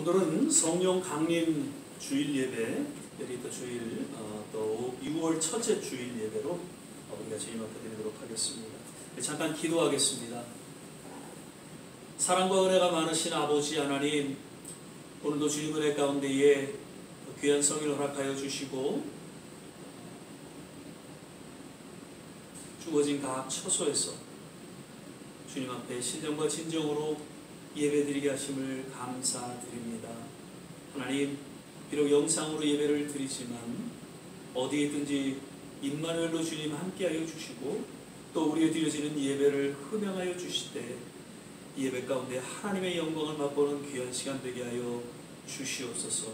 오늘은 성령 강림 주일 예배, 여기도 주일 또 6월 첫째 주일 예배로 우리가 주님 앞에 드리도록 하겠습니다. 잠깐 기도하겠습니다. 사랑과 은혜가 많으신 아버지 하나님, 오늘도 주님 은혜 가운데에 귀한 성일을 허락하여 주시고 주어진 각 처소에서 주님 앞에 신령과 진정으로 예배드리게 하심을 감사드립니다. 하나님, 비록 영상으로 예배를 드리지만 어디에 있든지 임마누엘로 주님 함께하여 주시고 또 우리에 드려지는 예배를 흠양하여 주시되 예배 가운데 하나님의 영광을 맛보는 귀한 시간 되게 하여 주시옵소서.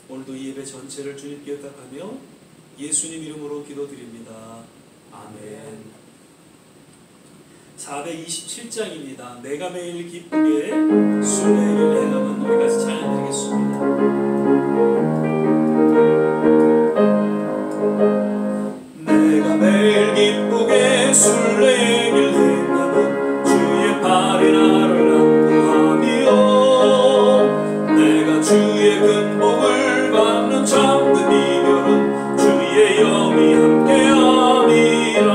오늘도 이 예배 전체를 주님께 의탁하며 예수님 이름으로 기도드립니다. 아멘. 427장입니다. 내가 매일 기쁘게 순례를 행하면 우리 같이 찬양 드리겠습니다. 내가 매일 기쁘게 순례를 행하면 주의 발에 나를 안고하며 내가 주의 큰 복을 받는 참된 이별은 주의 영이 함께함이라.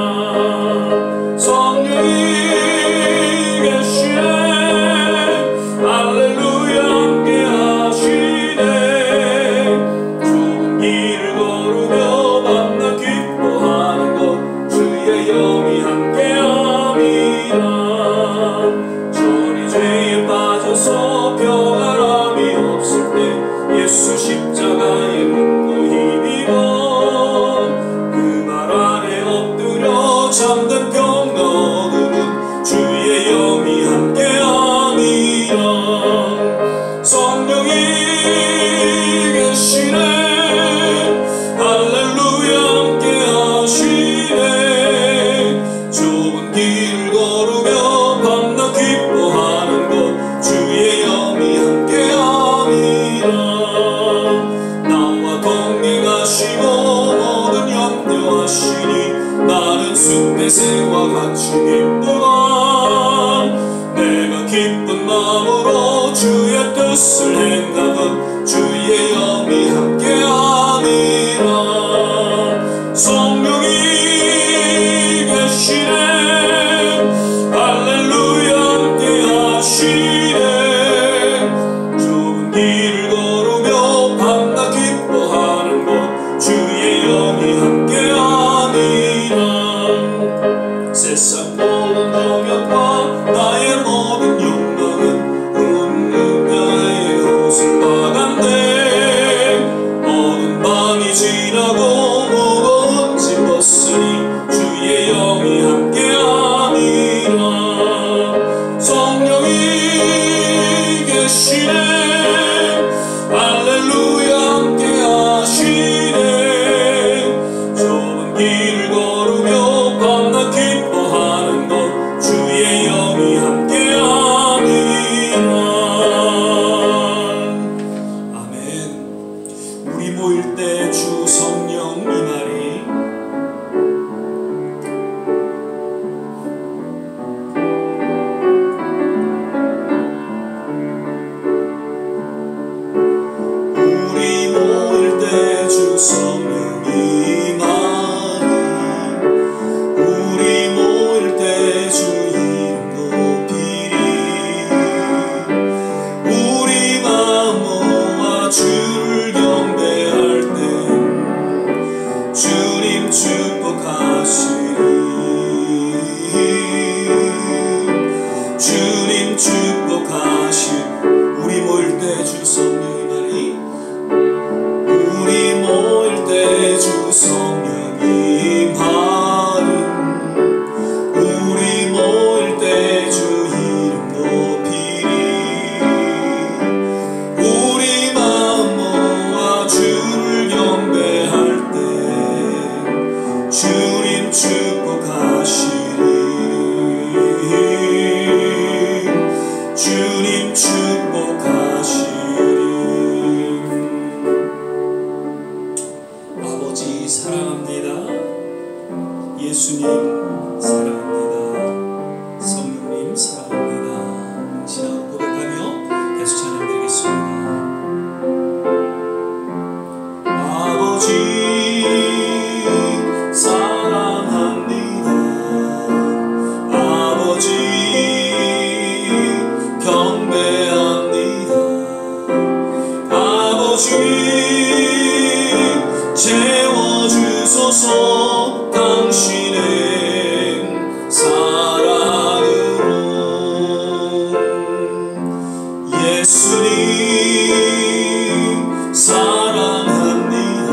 성령이 계시네 할렐루야 함께하시네. 좋은 길을 걸으며 밤낮 기뻐하는 것 주의 영이 함께함이라. 전이 죄에 빠져서 평안함이 없을 때 예수 십자가에 묻고 힘입어 그 말 아래 엎드려 잠든 평 얻으면 주의 영이 함께함이라. 성령이 계시네 할렐루야 함께하시네. 좁은 길을 걸으며 밤낮 기뻐하는 것 주의 영이 함께함이라. 나와 동행하시고 모든 염려하시니 나는 숲의 새와 같이 기쁘다. 내가 기쁜 마음으로 주의 뜻을 행하면 주의 영이 함께함이라. 성령이 계시네 할렐루야 함께하시네. 좁은 길을 걸으며 밤낮 기뻐하는 것 주의 영이 함께함이라. 세상 모든 정욕과 나의 모든 욕망은 운명의 호승과 같네. 모든 밤이 지나고 무거운 짐 벗으니 주의 영이 함께함이라. 성령이 계시네 할렐루야 함께하시네. 좁은 길을 걸으며 밤낮 기뻐하는 것 주의 영이 함께함이라. 아멘. 우리 모일 때 주 성령 임하리. 예수님 사랑합니다.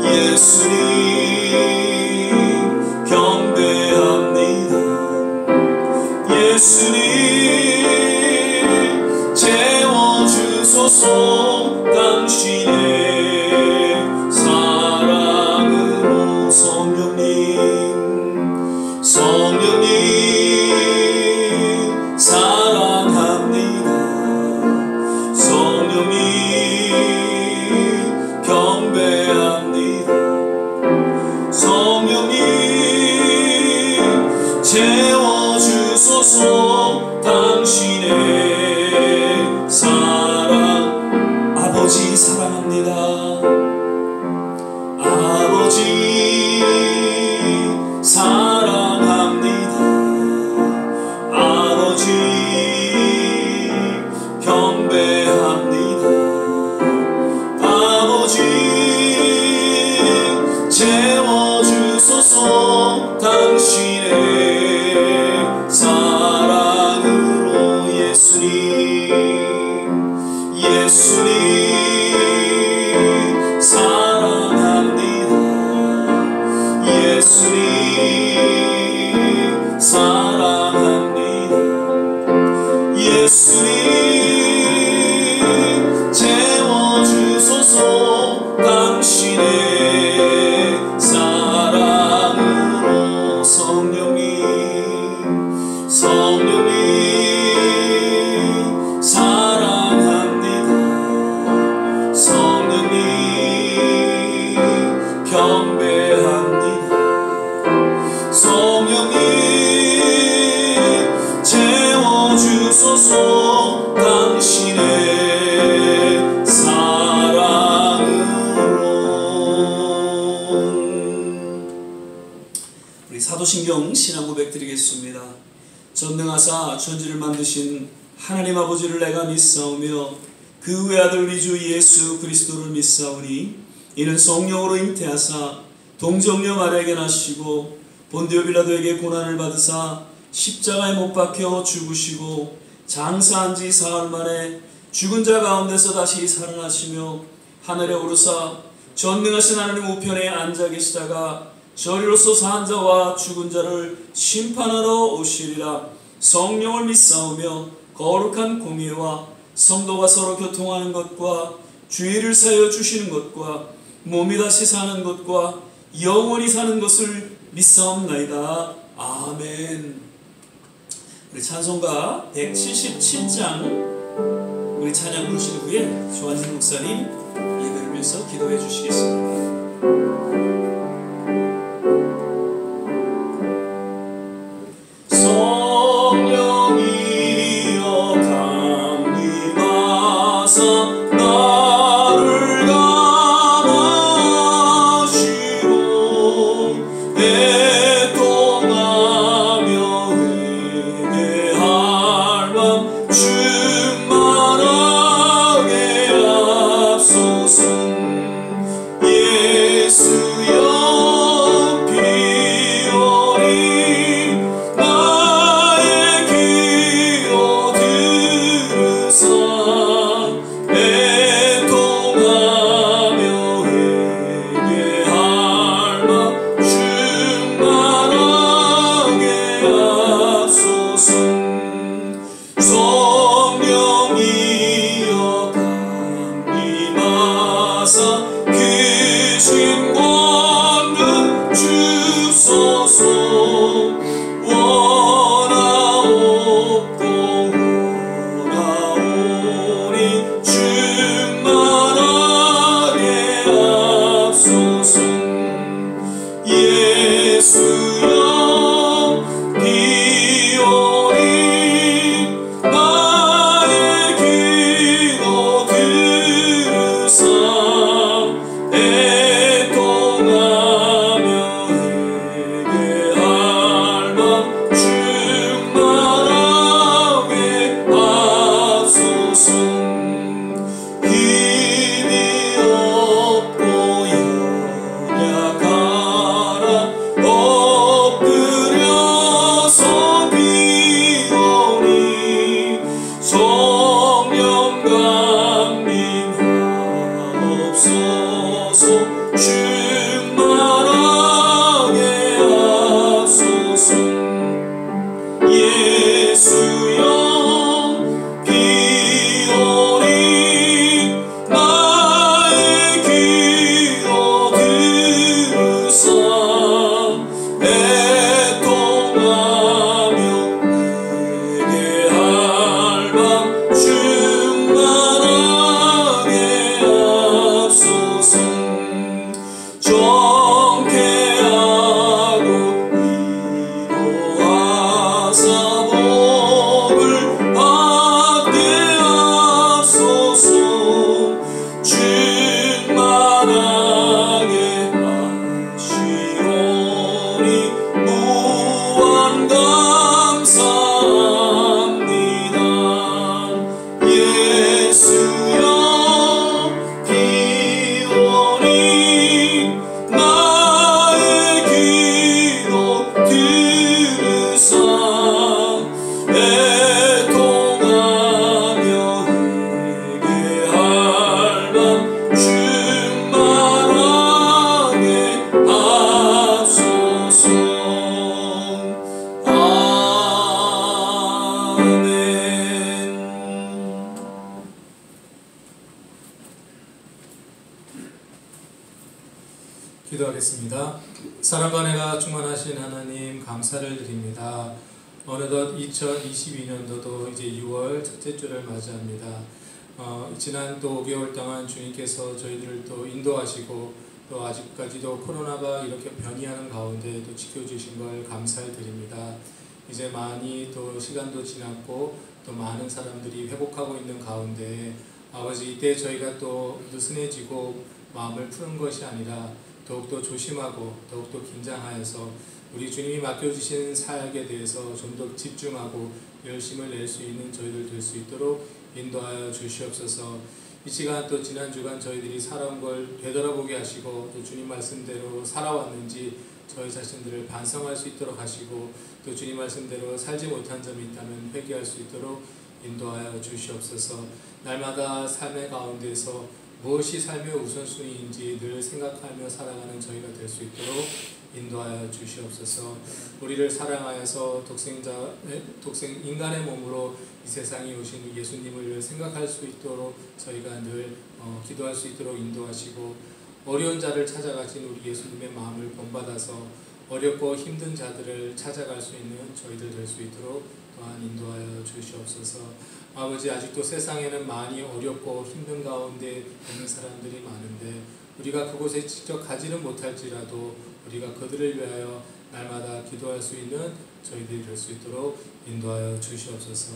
예수님 경배합니다. 예수님 채워주소서. 당신의 사랑으로. 성령님 사랑합니다. 성령님 경배합니다. 성령님 채워주소서. 당신의 사랑. 아버지 사랑합니다. 아버지 사랑합니다. 아버지 경배합니다. 아버지 채워주소서. 당신의 사랑으로. 예수님 사랑합니다. 예수님 사랑합니다. 예수님 채워주소서. 당신의 사랑으로. 성령님 사랑합니다. 성령님 경배합니다. 성령님 채워주소서. 당신의 사랑으로. 우리 사도신경 신앙 고백 드리겠습니다. 전능하사 천지를 만드신 하나님 아버지를 내가 믿사오며 그 외아들 우리 주 예수 그리스도를 믿사오니 이는 성령으로 잉태하사 동정녀 마리아에게 나시고 본디오 빌라도에게 고난을 받으사 십자가에 못 박혀 죽으시고 장사한 지 사흘 만에 죽은 자 가운데서 다시 살아나시며 하늘에 오르사 전능하신 하나님 우편에 앉아 계시다가 저리로서 산 자와 죽은 자를 심판하러 오시리라. 성령을 믿사오며 거룩한 공예와 성도가 서로 교통하는 것과 주의를 사여 주시는 것과 몸이 다시 사는 것과 영원히 사는 것을 믿사옵나이다. 아멘. 우리 찬송가 177장 우리 찬양 부르신 후에 조한진 목사님 예배를 위해서 기도해 주시겠습니다. 성 기도하겠습니다. 사랑과 은혜가 충만하신 하나님 감사를 드립니다. 어느덧 2022년도도 이제 6월 첫째 주를 맞이합니다. 지난 또 5개월 동안 주님께서 저희들을 또 인도하시고 또 아직까지도 코로나가 이렇게 변이하는 가운데 또 지켜주신 걸 감사를 드립니다. 이제 많이 또 시간도 지났고 또 많은 사람들이 회복하고 있는 가운데 아버지 이때 저희가 또 느슨해지고 마음을 푸는 것이 아니라 더욱더 조심하고 더욱더 긴장하여서 우리 주님이 맡겨주신 사역에 대해서 좀 더 집중하고 열심을 낼 수 있는 저희들 될 수 있도록 인도하여 주시옵소서. 이 시간 또 지난 주간 저희들이 살아온 걸 되돌아보게 하시고 또 주님 말씀대로 살아왔는지 저희 자신들을 반성할 수 있도록 하시고 또 주님 말씀대로 살지 못한 점이 있다면 회개할 수 있도록 인도하여 주시옵소서. 날마다 삶의 가운데서 무엇이 삶의 우선순위인지 늘 생각하며 살아가는 저희가 될 수 있도록 인도하여 주시옵소서. 우리를 사랑하여서 독생 인간의 몸으로 이 세상에 오신 예수님을 생각할 수 있도록 저희가 늘 기도할 수 있도록 인도하시고 어려운 자를 찾아가신 우리 예수님의 마음을 본받아서 어렵고 힘든 자들을 찾아갈 수 있는 저희들 될 수 있도록 또한 인도하여 주시옵소서. 아버지 아직도 세상에는 많이 어렵고 힘든 가운데 있는 사람들이 많은데 우리가 그곳에 직접 가지는 못할지라도 우리가 그들을 위하여 날마다 기도할 수 있는 저희들이 될 수 있도록 인도하여 주시옵소서.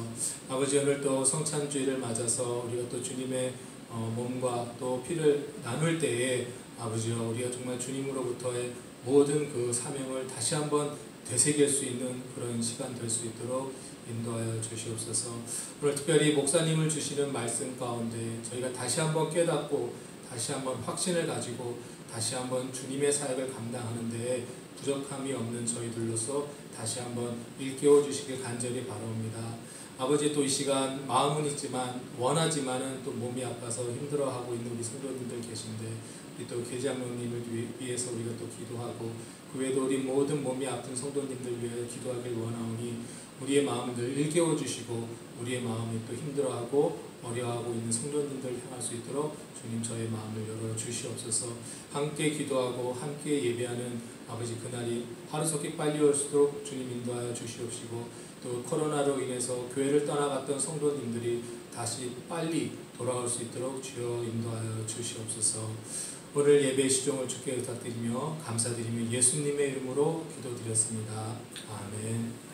아버지 오늘 또 성찬주의를 맞아서 우리가 또 주님의 몸과 또 피를 나눌 때에 아버지여 우리가 정말 주님으로부터의 모든 그 사명을 다시 한번 되새길 수 있는 그런 시간 될 수 있도록 인도하여 주시옵소서. 오늘 특별히 목사님을 주시는 말씀 가운데 저희가 다시 한번 깨닫고 다시 한번 확신을 가지고 다시 한번 주님의 사역을 감당하는 데에 부족함이 없는 저희들로서 다시 한번 일깨워 주시길 간절히 바라옵니다. 아버지 또 이 시간 마음은 있지만 원하지만은 또 몸이 아파서 힘들어하고 있는 우리 성도님들 계신데 우리 또 계장로님을 위해서 우리가 또 기도하고 그 외에도 우리 모든 몸이 아픈 성도님들 위해 기도하길 원하오니 우리의 마음들 일깨워 주시고 우리의 마음이 또 힘들어하고 어려워하고 있는 성도님들 향할 수 있도록 주님 저의 마음을 열어 주시옵소서. 함께 기도하고 함께 예배하는 아버지 그날이 하루속히 빨리 올수록 주님 인도하여 주시옵시고 또 코로나로 인해서 교회를 떠나갔던 성도님들이 다시 빨리 돌아올 수 있도록 주여 인도하여 주시옵소서. 오늘 예배 시종을 주께 부탁드리며 감사드리며 예수님의 이름으로 기도드렸습니다. 아멘.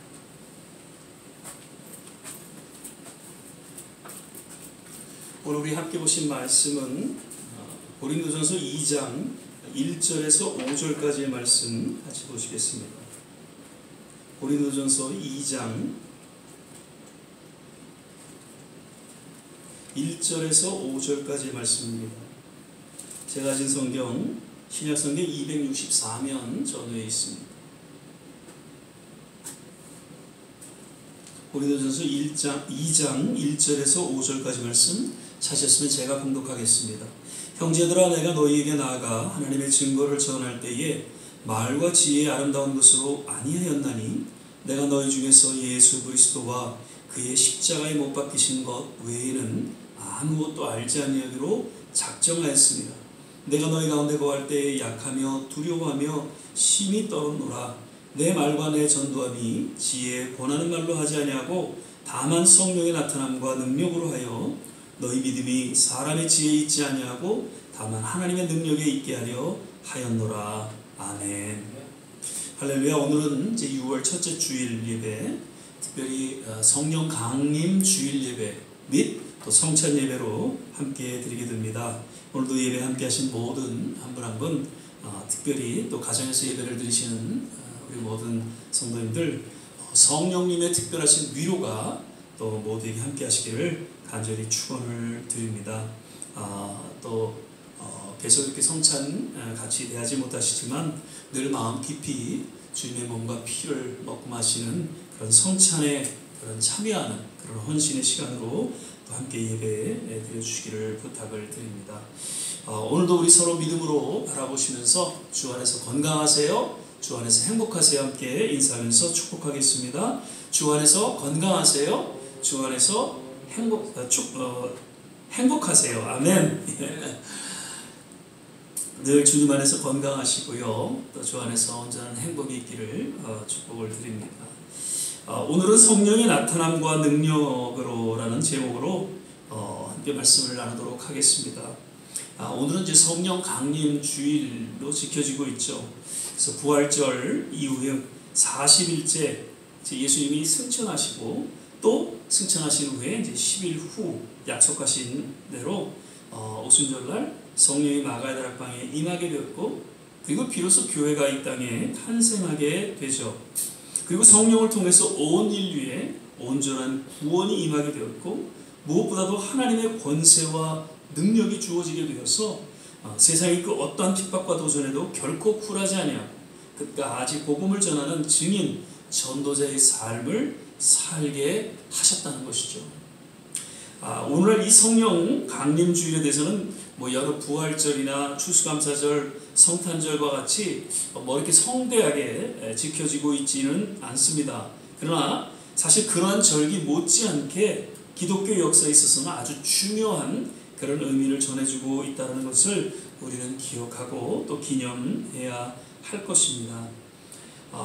오늘 우리 함께 보신 말씀은 고린도전서 2장 1절에서 5절까지의 말씀 같이 보시겠습니다. 고린도전서 2장 1절에서 5절까지의 말씀입니다. 제가 가진 성경 신약성경 264면 전후에 있습니다. 고린도전서 2장 1절에서 5절까지 말씀 찾으셨으면 제가 봉독하겠습니다. 형제들아 내가 너희에게 나아가 하나님의 증거를 전할 때에 말과 지혜의 아름다운 것으로 아니하였나니 내가 너희 중에서 예수 그리스도와 그의 십자가에 못 박히신 것 외에는 아무것도 알지 아니하기로 작정하였습니다. 내가 너희 가운데 거할 때에 약하며 두려워하며 심히 떨었노라. 내 말과 내 전도함이 지혜에 권하는 말로 하지 아니하고 다만 성령의 나타남과 능력으로 하여 너희 믿음이 사람의 지혜에 있지 아니하고 다만 하나님의 능력에 있게 하려 하였노라. 아멘. 할렐루야. 오늘은 이제 6월 첫째 주일 예배, 특별히 성령 강림 주일 예배 및 또 성찬 예배로 함께 드리게 됩니다. 오늘도 예배 함께 하신 모든 한 분 한 분, 특별히 또 가정에서 예배를 드리시는 우리 모든 성도님들 성령님의 특별하신 위로가 또 모두에게 함께 하시기를 간절히 축원을 드립니다. 또 계속 이렇게 성찬 같이 대하지 못하시지만 늘 마음 깊이 주님의 몸과 피를 먹고 마시는 그런 성찬에 그런 참여하는 그런 헌신의 시간으로 또 함께 예배 드려주시기를 부탁을 드립니다. 오늘도 우리 서로 믿음으로 바라보시면서 주 안에서 건강하세요, 주 안에서 행복하세요 함께 인사하면서 축복하겠습니다. 주 안에서 건강하세요, 주 안에서 행복하세요. 아멘. 늘 주님 안에서 건강하시고요, 또 주 안에서 온전한 행복이 있기를 축복을 드립니다. 오늘은 성령의 나타남과 능력으로라는 제목으로 함께 말씀을 나누도록 하겠습니다. 오늘은 이제 성령 강림 주일로 지켜지고 있죠. 그래서 부활절 이후에 40일째 예수님이 승천하시고 또 승천하신 후에 이제 10일 후 약속하신 대로 오순절날 성령이 마가의 다락방에 임하게 되었고, 그리고 비로소 교회가 이 땅에 탄생하게 되죠. 그리고 성령을 통해서 온 인류에 온전한 구원이 임하게 되었고, 무엇보다도 하나님의 권세와 능력이 주어지게 되어서 세상의 그 어떠한 핍박과 도전에도 결코 굴하지 아니하고 끝까지 복음을 전하는 증인, 전도자의 삶을 살게 하셨다는 것이죠. 오늘날 이 성령 강림 주일에 대해서는 여러 부활절이나 추수감사절, 성탄절과 같이 이렇게 성대하게 지켜지고 있지는 않습니다. 그러나 사실 그러한 절기 못지않게 기독교 역사에 있어서는 아주 중요한 그런 의미를 전해주고 있다는 것을 우리는 기억하고 또 기념해야 할 것입니다.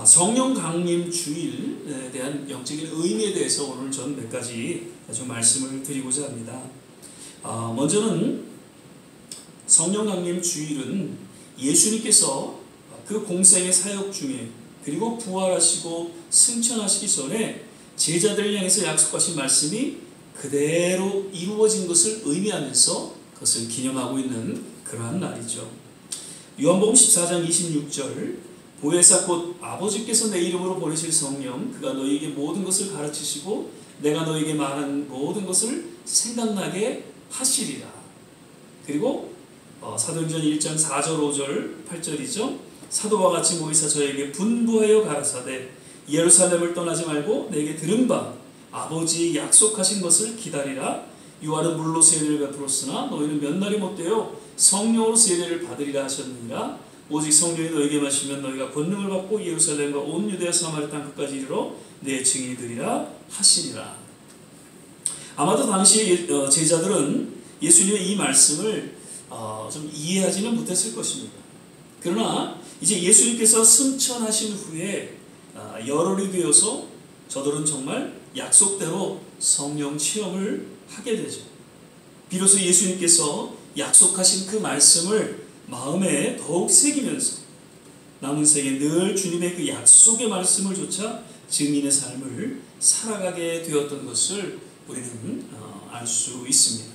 성령 강림 주일에 대한 영적인 의미에 대해서 오늘 전 몇 가지 좀 말씀을 드리고자 합니다. 먼저는 성령 강림 주일은 예수님께서 그 공생의 사역 중에 그리고 부활하시고 승천하시기 전에 제자들을 향해서 약속하신 말씀이 그대로 이루어진 것을 의미하면서 그것을 기념하고 있는 그러한 날이죠. 요한복음 14장 26절, 보혜사 곧 아버지께서 내 이름으로 보내실 성령, 그가 너희에게 모든 것을 가르치시고 내가 너희에게 말한 모든 것을 생각나게 하시리라. 그리고 사도행전 1장 4절 5절 8절이죠. 사도와 같이 모이사 저에게 분부하여 가라사대 예루살렘을 떠나지 말고 내게 들은 바 아버지 약속하신 것을 기다리라. 요한은 물로 세례를 베풀었으나 너희는 몇 날이 못되어 성령으로 세례를 받으리라 하셨느니라. 오직 성령이 너희에게 마시면 너희가 권능을 받고 예루살렘과 온 유대와 사마리아 땅 끝까지 이르러 내 증인이 되리라 하시니라. 아마도 당시 제자들은 예수님의 이 말씀을 좀 이해하지는 못했을 것입니다. 그러나 이제 예수님께서 승천하신 후에 열흘이 되어서 저들은 정말 약속대로 성령 체험을 하게 되죠. 비로소 예수님께서 약속하신 그 말씀을 마음에 더욱 새기면서 남은 생에 늘 주님의 그 약속의 말씀을 조차 증인의 삶을 살아가게 되었던 것을 우리는 알 수 있습니다.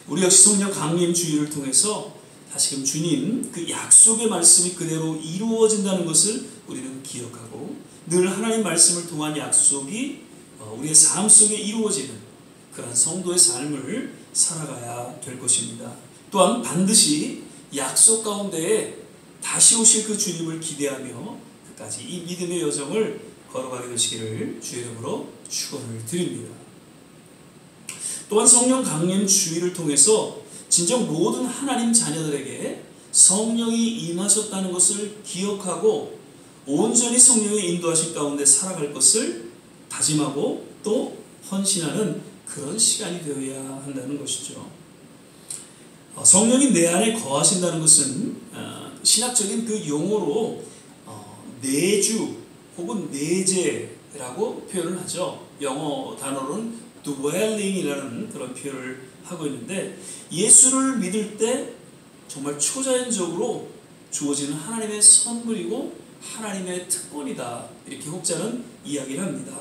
우리 역시 성령 강림 주일을 통해서 다시금 주님 그 약속의 말씀이 그대로 이루어진다는 것을 우리는 기억하고 늘 하나님 말씀을 통한 약속이 우리의 삶 속에 이루어지는 그런 성도의 삶을 살아가야 될 것입니다. 또한 반드시 약속 가운데에 다시 오실 그 주님을 기대하며 끝까지 이 믿음의 여정을 걸어가게 되시기를 주의 이름으로 축원을 드립니다. 또한 성령 강림 주일을 통해서 진정 모든 하나님 자녀들에게 성령이 임하셨다는 것을 기억하고 온전히 성령의 인도하신 가운데 살아갈 것을 다짐하고 또 헌신하는 그런 시간이 되어야 한다는 것이죠. 성령이 내 안에 거하신다는 것은 신학적인 그 용어로 내주 혹은 내재라고 표현을 하죠. 영어 단어로는 dwelling이라는 그런 표현을 하고 있는데, 예수를 믿을 때 정말 초자연적으로 주어지는 하나님의 선물이고 하나님의 특권이다, 이렇게 혹자는 이야기를 합니다.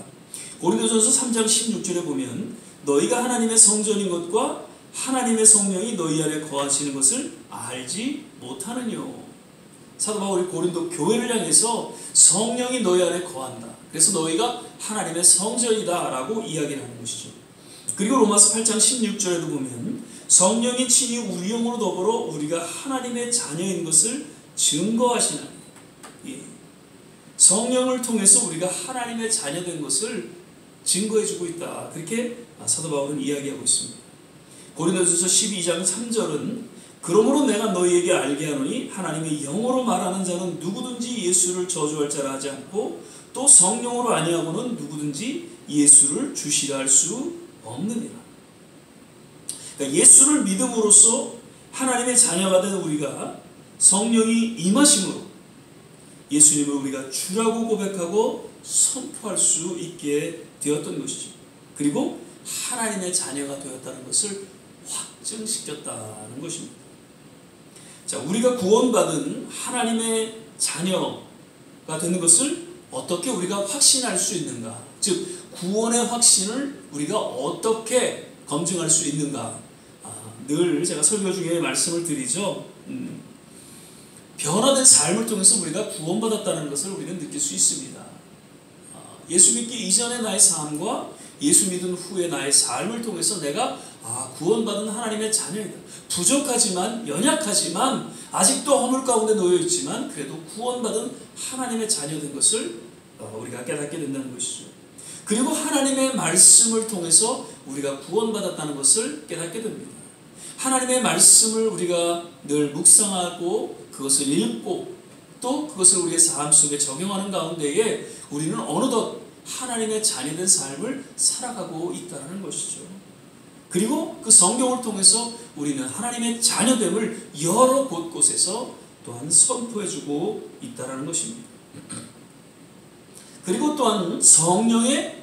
고린도전서 3장 16절에 보면 너희가 하나님의 성전인 것과 하나님의 성령이 너희 안에 거하시는 것을 알지 못하느뇨. 사도 바울이 고린도 교회를 향해서 성령이 너희 안에 거한다, 그래서 너희가 하나님의 성전이다 라고 이야기를 하는 것이죠. 그리고 로마서 8장 16절에도 보면 성령이 친히 우리 영으로 더불어 우리가 하나님의 자녀인 것을 증거하시나니, 성령을 통해서 우리가 하나님의 자녀된 것을 증거해주고 있다. 그렇게 사도 바울은 이야기하고 있습니다. 고린도전서 12장 3절은 그러므로 내가 너희에게 알게 하노니 하나님의 영으로 말하는 자는 누구든지 예수를 저주할 자라 하지 않고 또 성령으로 아니하고는 누구든지 예수를 주시라 할 수 없느니라. 그러니까 예수를 믿음으로써 하나님의 자녀가 된 우리가 성령이 임하심으로 예수님을 우리가 주라고 고백하고 선포할 수 있게 되었던 것이죠. 그리고 하나님의 자녀가 되었다는 것을 확증시켰다는 것입니다. 자, 우리가 구원받은 하나님의 자녀가 되는 것을 어떻게 우리가 확신할 수 있는가? 즉, 구원의 확신을 우리가 어떻게 검증할 수 있는가? 늘 제가 설교 중에 말씀을 드리죠. 변화된 삶을 통해서 우리가 구원받았다는 것을 우리는 느낄 수 있습니다. 예수 믿기 이전의 나의 삶과 예수 믿은 후의 나의 삶을 통해서 내가 구원받은 하나님의 자녀이다. 부족하지만, 연약하지만, 아직도 허물 가운데 놓여있지만 그래도 구원받은 하나님의 자녀된 것을 우리가 깨닫게 된다는 것이죠. 그리고 하나님의 말씀을 통해서 우리가 구원받았다는 것을 깨닫게 됩니다. 하나님의 말씀을 우리가 늘 묵상하고 그것을 읽고 또 그것을 우리의 삶 속에 적용하는 가운데에 우리는 어느덧 하나님의 자녀된 삶을 살아가고 있다는 것이죠. 그리고 그 성경을 통해서 우리는 하나님의 자녀됨을 여러 곳곳에서 또한 선포해주고 있다는 것입니다. 그리고 또한 성령의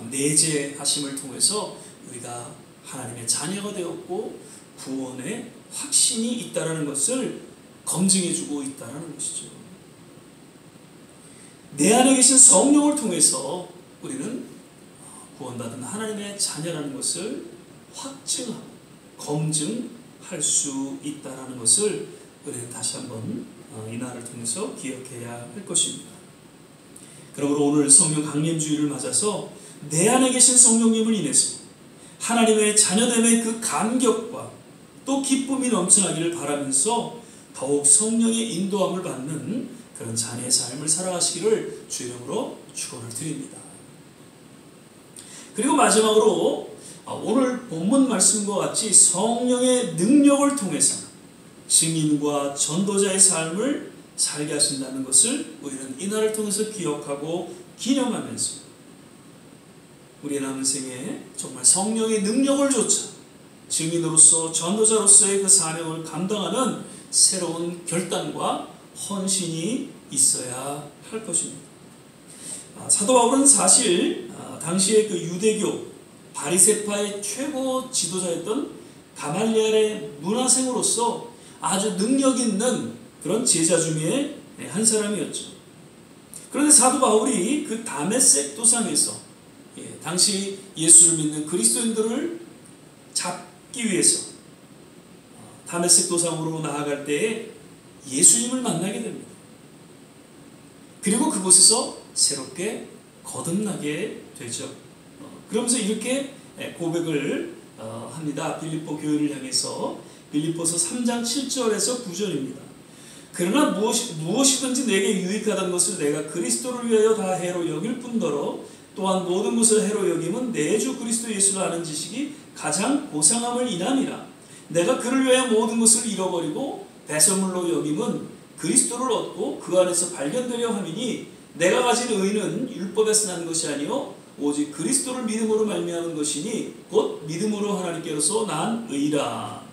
내재하심을 통해서 우리가 하나님의 자녀가 되었고 구원의 확신이 있다는 것을 검증해주고 있다는 것이죠. 내 안에 계신 성령을 통해서 우리는 구원받은 하나님의 자녀라는 것을 확증하고 검증할 수 있다는 것을 우리는 다시 한번 이 날을 통해서 기억해야 할 것입니다. 그러므로 오늘 성령 강림주일을 맞아서 내 안에 계신 성령님을 인해서 하나님의 자녀됨의 그 감격과 또 기쁨이 넘쳐나기를 바라면서 더욱 성령의 인도함을 받는 그런 자녀의 삶을 살아가시기를 주 이름으로 축원을 드립니다. 그리고 마지막으로 오늘 본문 말씀과 같이 성령의 능력을 통해서 증인과 전도자의 삶을 살게 하신다는 것을 우리는 이날을 통해서 기억하고 기념하면서 우리의 남은 생에 정말 성령의 능력을 좇아 증인으로서 전도자로서의 그 사명을 감당하는 새로운 결단과 헌신이 있어야 할 것입니다. 사도 바울은 사실 당시의 그 유대교 바리새파의 최고 지도자였던 가말리엘의 문화생으로서 아주 능력 있는 그런 제자 중에 한 사람이었죠. 그런데 사도 바울이 그 다메섹 도상에서 당시 예수를 믿는 그리스도인들을 잡기 위해서 다메섹 도상으로 나아갈 때에 예수님을 만나게 됩니다. 그리고 그곳에서 새롭게 거듭나게 되죠. 그러면서 이렇게 고백을 합니다. 빌립보 교회를 향해서 빌립보서 3장 7절에서 9절입니다. 그러나 무엇이든지 내게 유익하다는 것을 내가 그리스도를 위하여 다 해로 여길 뿐더러 또한 모든 것을 해로 여김은 내 주 그리스도 예수를 아는 지식이 가장 고상함을 인함이라. 내가 그를 위하여 모든 것을 잃어버리고 배설물로 여김은 그리스도를 얻고 그 안에서 발견되려 함이니 내가 가진 의는 율법에서 난 것이 아니요 오직 그리스도를 믿음으로 말미암은 것이니 곧 믿음으로 하나님께로서 난 의라.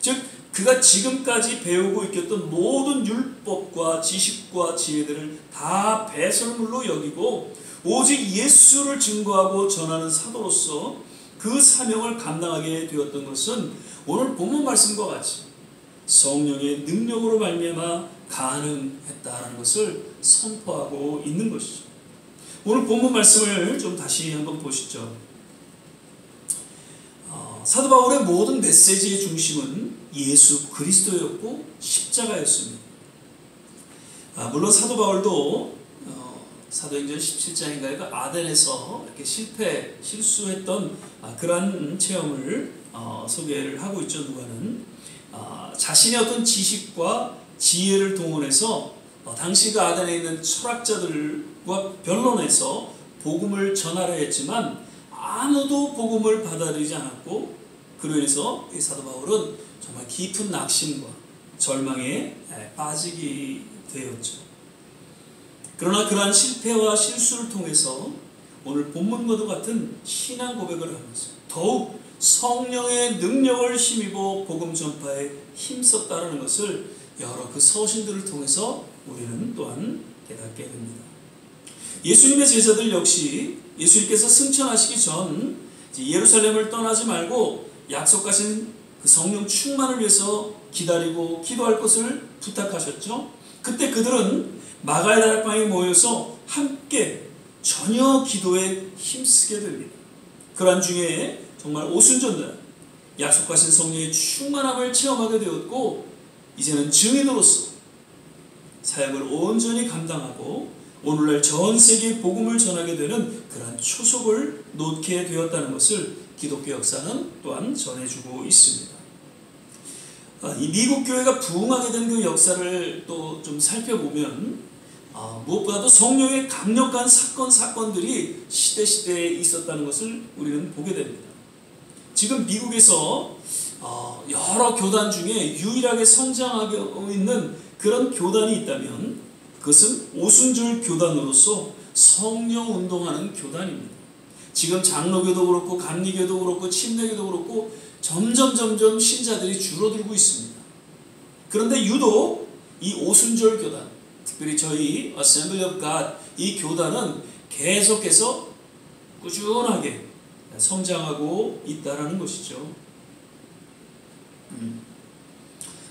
즉 그가 지금까지 배우고 익혔던 모든 율법과 지식과 지혜들을 다 배설물로 여기고 오직 예수를 증거하고 전하는 사도로서 그 사명을 감당하게 되었던 것은 오늘 본문 말씀과 같이 성령의 능력으로 말미암아 가능했다는 것을 선포하고 있는 것이죠. 오늘 본문 말씀을 좀 다시 한번 보시죠. 사도 바울의 모든 메시지의 중심은 예수 그리스도였고 십자가였습니다. 물론 사도 바울도 사도행전 17장인가요? 그 아덴에서 이렇게 실수했던 그러한 체험을 소개를 하고 있죠. 누가는 자신의 어떤 지식과 지혜를 동원해서 당시 그 아덴에 있는 철학자들과 변론해서 복음을 전하려 했지만 아무도 복음을 받아들이지 않았고, 그로 인해서 이 사도 바울은 정말 깊은 낙심과 절망에 빠지게 되었죠. 그러나 그러한 실패와 실수를 통해서 오늘 본문과도 같은 신앙 고백을 하면서 더욱 성령의 능력을 힘입어 복음 전파에 힘썼다는 것을 여러 그 서신들을 통해서 우리는 또한 깨닫게 됩니다. 예수님의 제자들 역시 예수님께서 승천하시기 전 예루살렘을 떠나지 말고 약속하신 그 성령 충만을 위해서 기다리고 기도할 것을 부탁하셨죠. 그때 그들은 마가의 다락방에 모여서 함께 전혀 기도에 힘쓰게 됩니다. 그러한 중에 정말 오순절날 약속하신 성령의 충만함을 체험하게 되었고, 이제는 증인으로서 사역을 온전히 감당하고 오늘날 전 세계에 복음을 전하게 되는 그러한 초석을 놓게 되었다는 것을 기독교 역사는 또한 전해주고 있습니다. 이 미국 교회가 부흥하게 된 그 역사를 또 좀 살펴보면 무엇보다도 성령의 강력한 사건들이 시대에 있었다는 것을 우리는 보게 됩니다. 지금 미국에서 여러 교단 중에 유일하게 성장하고 있는 그런 교단이 있다면 그것은 오순절 교단으로서 성령 운동하는 교단입니다. 지금 장로교도 그렇고 감리교도 그렇고 침례교도 그렇고 점점 신자들이 줄어들고 있습니다. 그런데 유독 이 오순절 교단, 특별히 저희 Assembly of God 이 교단은 계속해서 꾸준하게 성장하고 있다는 것이죠.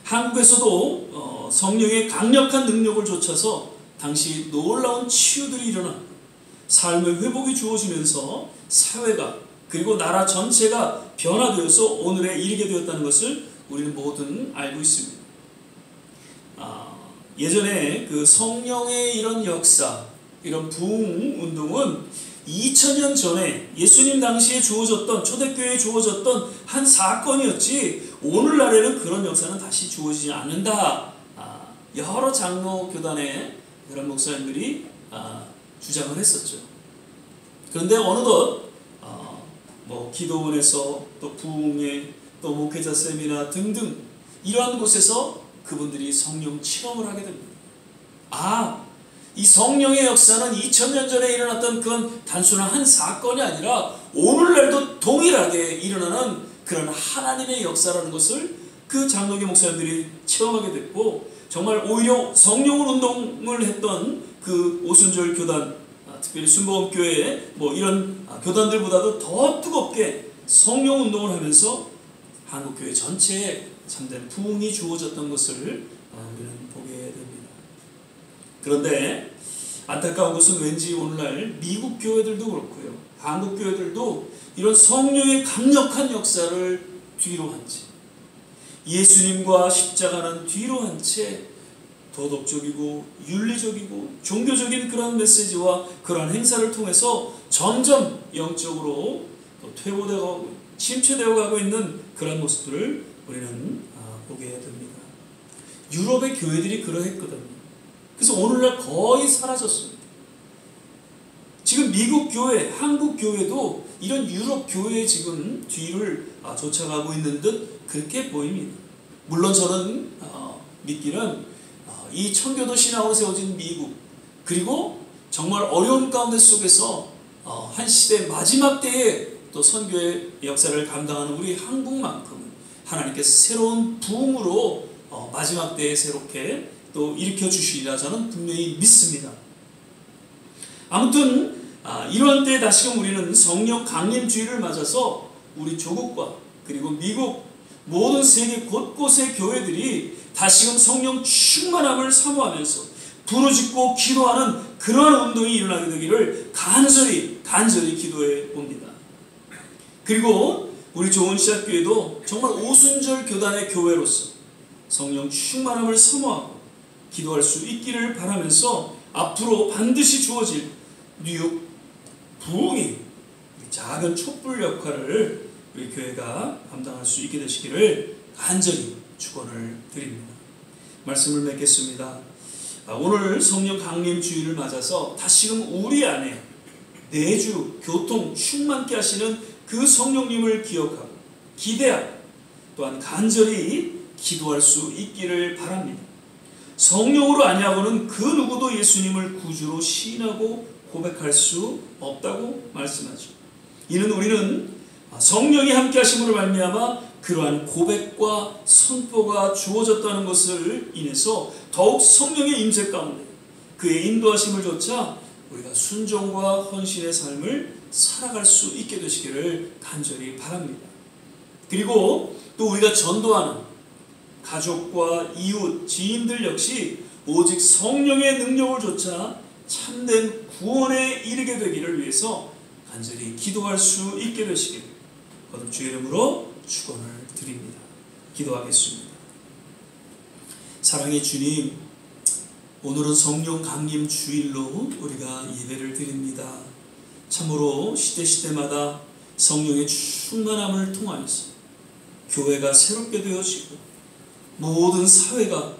한국에서도 성령의 강력한 능력을 좇아서 당시 놀라운 치유들이 일어나 삶의 회복이 주어지면서 사회가 그리고 나라 전체가 변화되어서 오늘에 이르게 되었다는 것을 우리는 모든 알고 있습니다. 예전에 그 성령의 이런 역사, 이런 부흥 운동은 2000년 전에 예수님 당시에 주어졌던, 초대교회에 주어졌던 한 사건이었지 오늘날에는 그런 역사는 다시 주어지지 않는다. 여러 장로 교단의 그런 목사님들이 주장을 했었죠. 그런데 어느덧 기도원에서 또 부흥회, 또 목회자 세미나 등등 이러한 곳에서 그분들이 성령 체험을 하게 됩니다. 이 성령의 역사는 2000년 전에 일어났던 그런 단순한 한 사건이 아니라 오늘날도 동일하게 일어나는 그런 하나님의 역사라는 것을 그 장로교 목사님들이 체험하게 됐고, 정말 오히려 성령 운동을 했던 그 오순절 교단, 특별히 순복음교회 이런 교단들보다도 더 뜨겁게 성령 운동을 하면서 한국교회 전체에 참된 부흥이 주어졌던 것을 우리는 보게 됩니다. 그런데 안타까운 것은 왠지 오늘날 미국 교회들도 그렇고요, 한국 교회들도 이런 성령의 강력한 역사를 뒤로 한 채, 예수님과 십자가는 뒤로 한 채 도덕적이고 윤리적이고 종교적인 그런 메시지와 그러한 행사를 통해서 점점 영적으로 퇴보되고 침체되어 가고 있는 그런 모습들을 우리는 보게 됩니다. 유럽의 교회들이 그러했거든요. 그래서 오늘날 거의 사라졌습니다. 지금 미국 교회, 한국 교회도 이런 유럽 교회의 지금 뒤를 쫓아가고 있는 듯 그렇게 보입니다. 물론 저는 믿기는 이 청교도 신앙으로 세워진 미국, 그리고 정말 어려운 가운데 속에서 한 시대 마지막 때에 또 선교의 역사를 감당하는 우리 한국만큼은 하나님께서 새로운 부흥으로 마지막 때에 새롭게 또 일으켜 주시리라 저는 분명히 믿습니다. 아무튼 이러한 때에 다시금 우리는 성령 강림주의를 맞아서 우리 조국과 그리고 미국 모든 세계 곳곳의 교회들이 다시금 성령 충만함을 사모하면서 부르짖고 기도하는 그러한 운동이 일어나게 되기를 간절히 기도해 봅니다. 그리고 우리 좋은시작교회도 정말 오순절 교단의 교회로서 성령 충만함을 사모하고 기도할 수 있기를 바라면서 앞으로 반드시 주어질 뉴욕 부흥이 작은 촛불 역할을 우리 교회가 감당할 수 있게 되시기를 간절히 축원을 드립니다. 말씀을 맺겠습니다. 오늘 성령 강림 주일을 맞아서 다시금 우리 안에 내주 교통 충만케 하시는 그 성령님을 기억하고 기대하고 또한 간절히 기도할 수 있기를 바랍니다. 성령으로 아니하고는 그 누구도 예수님을 구주로 시인하고 고백할 수 없다고 말씀하죠. 이는 우리는 성령이 함께 하심으로 말미암아 그러한 고백과 선포가 주어졌다는 것을 인해서 더욱 성령의 임재 가운데 그의 인도하심을 조차 우리가 순종과 헌신의 삶을 살아갈 수 있게 되시기를 간절히 바랍니다. 그리고 또 우리가 전도하는 가족과 이웃, 지인들 역시 오직 성령의 능력을 조차 참된 구원에 이르게 되기를 위해서 간절히 기도할 수 있게 되시기를 거듭 주의 이름으로 축원을 드립니다. 기도하겠습니다. 사랑의 주님, 오늘은 성령 강림 주일로 우리가 예배를 드립니다. 참으로 시대마다 성령의 충만함을 통하여서 교회가 새롭게 되어지고 모든 사회가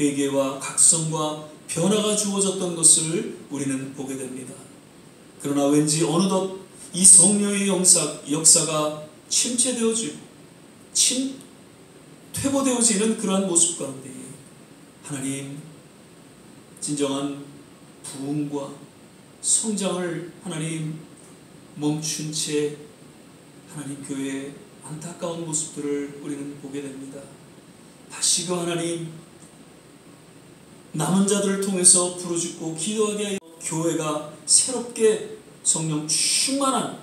회개와 각성과 변화가 주어졌던 것을 우리는 보게 됩니다. 그러나 왠지 어느덧 이 성령의 역사가 침체되어지고 퇴보되어지는 그러한 모습 가운데 하나님 진정한 부흥과 성장을 하나님 멈춘 채 하나님 교회의 안타까운 모습들을 우리는 보게 됩니다. 다시금 하나님 남은 자들을 통해서 부르짖고 기도하게 하여 교회가 새롭게 성령 충만한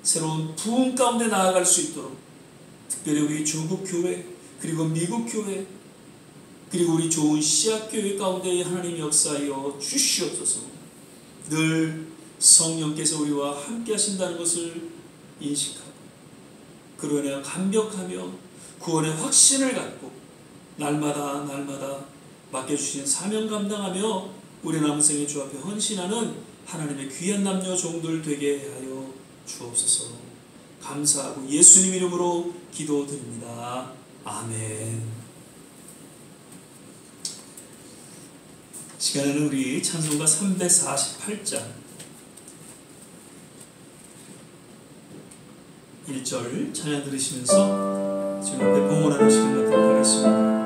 새로운 부흥 가운데 나아갈 수 있도록 특별히 우리 중국 교회 그리고 미국 교회 그리고 우리 좋은 씨앗 교회 가운데 하나님 역사하여 주시옵소서. 늘 성령께서 우리와 함께 하신다는 것을 인식하고 그로 인하여 감격하며 구원의 확신을 갖고 날마다 맡겨주신 사명 감당하며 우리 남은 생의 주 앞에 헌신하는 하나님의 귀한 남녀 종들 되게 하여 주옵소서. 감사하고 예수님 이름으로 기도드립니다. 아멘. 시간에는 우리 찬송가 348장 1절 찬양 들으시면서 지금 앞에 봉헌하는 시간 갖도록 하겠습니다.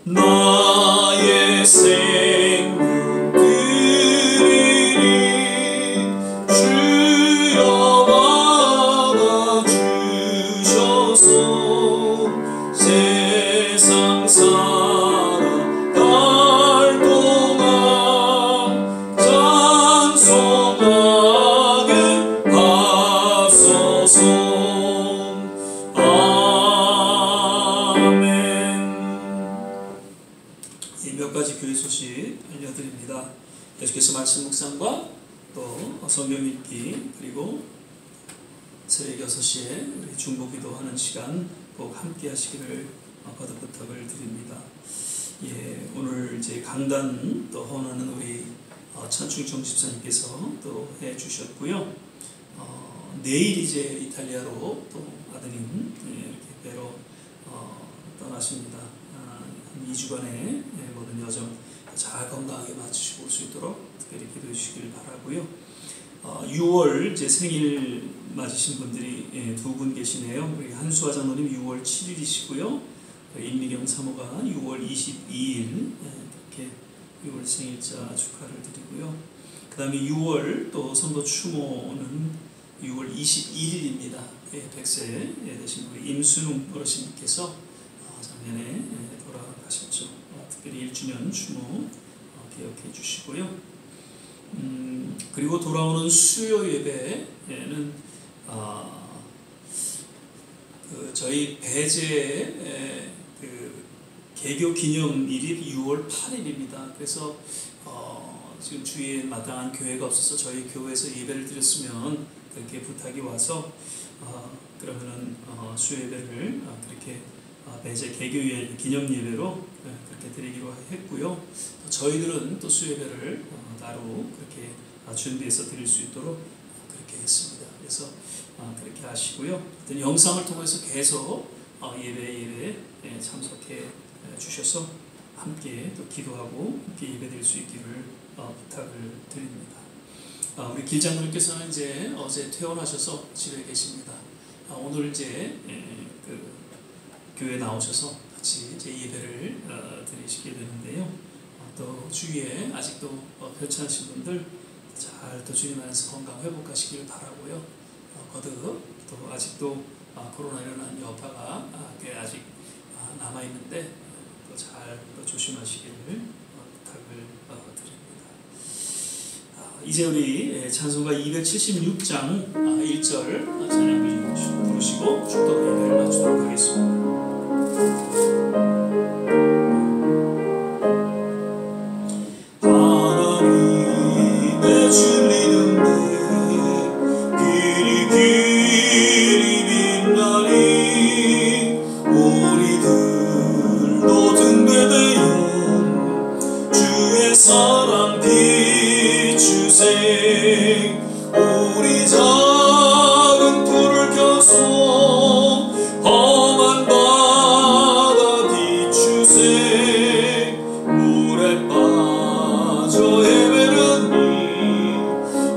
나의 생명 드리니 주여 와주셔서 세상 살아갈 동안 찬송하게 하소서. 몇 가지 교회 소식 알려드립니다. 계속해서 말씀 묵상과 또 성경 읽기 그리고 새벽 6시에 우리 중보기도 하는 시간 꼭 함께 하시기를 거듭 부탁을 드립니다. 오늘 이제 강단 또 헌하는 우리 천충청 집사님께서 또 해주셨고요. 내일 이제 이탈리아로 또 아드님 이렇게 뵈러 떠나십니다. 2주간의 모든 여정 잘 건강하게 마치시고 올 수 있도록 특별히 기도해 주시길 바라고요. 6월 제 생일 맞으신 분들이 2분 계시네요. 우리 한수아 장로님 6월 7일이시고요. 임미경 사모가 6월 22일 이렇게 6월 생일자 축하를 드리고요. 그 다음에 6월 또 선도 추모는 6월 21일입니다. 100세 되신 우리 임순웅 어르신께서 작년에 돌아가셨죠. 특별히 1주년 추모 기억해 주시고요. 그리고 돌아오는 수요 예배에는 저희 배제 개교 기념일이 6월 8일입니다. 그래서 지금 주위에 마땅한 교회가 없어서 저희 교회에서 예배를 드렸으면 그렇게 부탁이 와서 그러면은 수요 예배를 그렇게 배제 개교 기념 예배로 그렇게 드리기로 했고요. 저희들은 또 수예배를 따로 그렇게 준비해서 드릴 수 있도록 그렇게 했습니다. 그래서 그렇게 하시고요. 영상을 통해서 계속 예배에 참석해 주셔서 함께 또 기도하고 함께 예배드릴 수 있기를 부탁을 드립니다. 우리 길장로님께서는 이제 어제 퇴원하셔서 집에 계십니다. 오늘 이제 그 교회 나오셔서 같이 이제 예배를 드리시게 되는데요. 또 주위에 아직도 편찮으신 분들 잘 또 주님 안에서 건강 회복하시길 바라고요. 거듭 또 아직도 코로나로 인한 여파가 꽤 아직 남아 있는데 또 잘 조심하시기를 부탁을 드립니다. 이제 우리 찬송가 276장 1절 찬양을 부르시고 축도 예배를 마치도록 하겠습니다. 하나님의 진리는 길이 빛나니 우리들도 등대되어 주의 사랑 비추세. 우리 작은 불을 켜서 험한 바다 비추세. 물에 빠져 헤매려니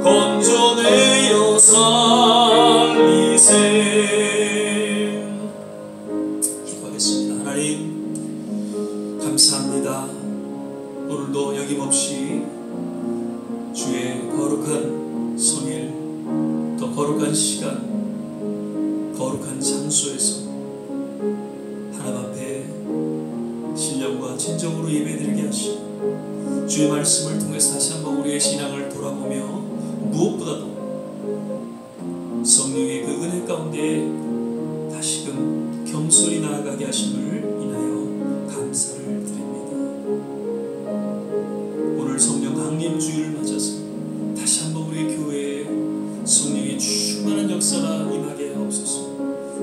건져내어 살리세. 기도하겠습니다. 하나님 감사합니다. 오늘도 여김없이 주의 거룩한 성일, 더 거룩한 시간, 거룩한 장소에서 하나님 앞에 신령과 진정으로 예배드리게 하시고 주의 말씀을 통해서 다시 한번 우리의 신앙을 돌아보며 무엇보다도 성령의 그 은혜 가운데 다시금 겸손히 나아가게 하심을 인하여 감사를 드립니다. 오늘 성령 강림주일을 맞아서 다시 한번 우리 교회에 성령의 충만한 역사가 임하게 하옵소서.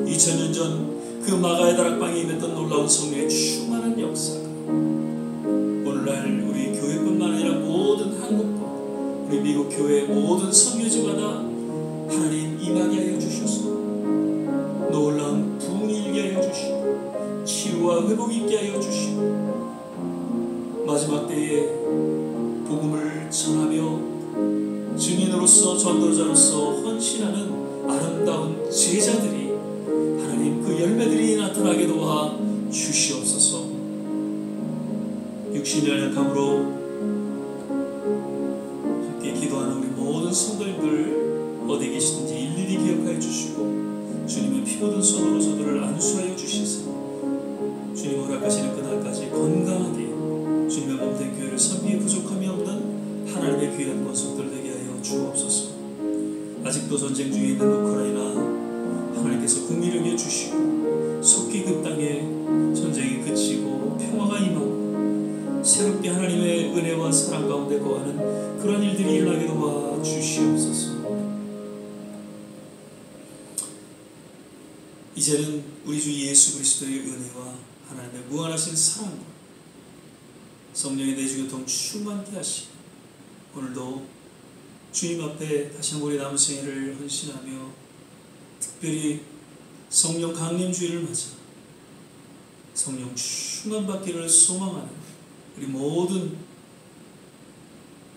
2000년 전 그 마가의 다락방에 임했던 놀라운 성령의 충만한 역사가 오늘날 우리 교회뿐만 아니라 모든 한국과 우리 미국 교회 모든 선교지마다 하나님 임하게 하여 주셔서 놀라운 부흥이 일게 하여 주시고 치유와 회복이 있게 하여 주시고 마지막 때에 복음을 전하며 증인으로서 전도자로서 헌신하는 아름다운 제자들이 하나님 그 열매들이 나타나게 도와 주시옵소서. 육신의 연약함으로 함께 기도하는 우리 모든 성도님들 어디 계시든지 일일이 기억하여 주시고 주님의 피 묻은 손으로 저들을 안수하여 주시사 주님 허락하시는 그날까지 건강하게 주님의 몸된 교회를 섬기에 부족함이 없는 하나님의 귀한 권속들 되게 하여 주옵소서. 아직도 전쟁 중에 있는 우크라이나 하나님께서 긍휼히 여겨 주시고 속히 그 땅에 전쟁이 그치고 평화가 임하고 새롭게 하나님의 은혜와 사랑 가운데 거하는 그런 일들이 일어나게 도와 주시옵소서. 이제는 우리 주 예수 그리스도의 은혜와 하나님의 무한하신 사랑과 성령의 내주교통 충만케 하시고 오늘도 주님 앞에 다시 한번 우리 남은 생애를 헌신하며 특별히 성령 강림주의를 맞아 성령 충만받기를 소망하는 우리 모든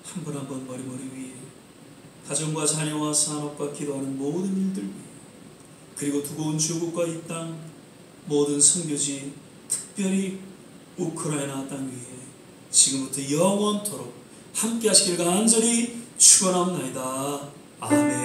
한 분 한 분 머리머리 위에 가정과 자녀와 산업과 기도하는 모든 일들 위에 그리고 두고 온 조국과 이 땅 모든 선교지 특별히 우크라이나 땅 위에 지금부터 영원토록 함께 하시길 간절히 축원합니다. 아멘.